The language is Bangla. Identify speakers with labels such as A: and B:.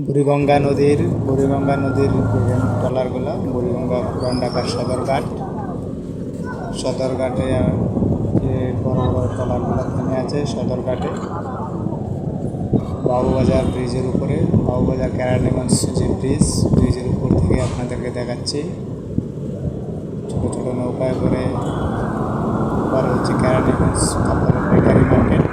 A: বুড়িগঙ্গা নদীর ট্রলারগুলো বুড়িগঙ্গা পুরান ঢাকার সদরঘাটে যে বড় বড় ট্রলারগুলো থেমে আছে সদরঘাটে বাবুবাজার ব্রিজের উপরে বাবুবাজার কেরানীগঞ্জ যে ব্রিজের উপর থেকে আপনাদেরকে দেখাচ্ছি। ছোটো ছোটো নৌকায় করে পরে হচ্ছে কেরানীগঞ্জ কাপড়ের পাইকারি মার্কেট।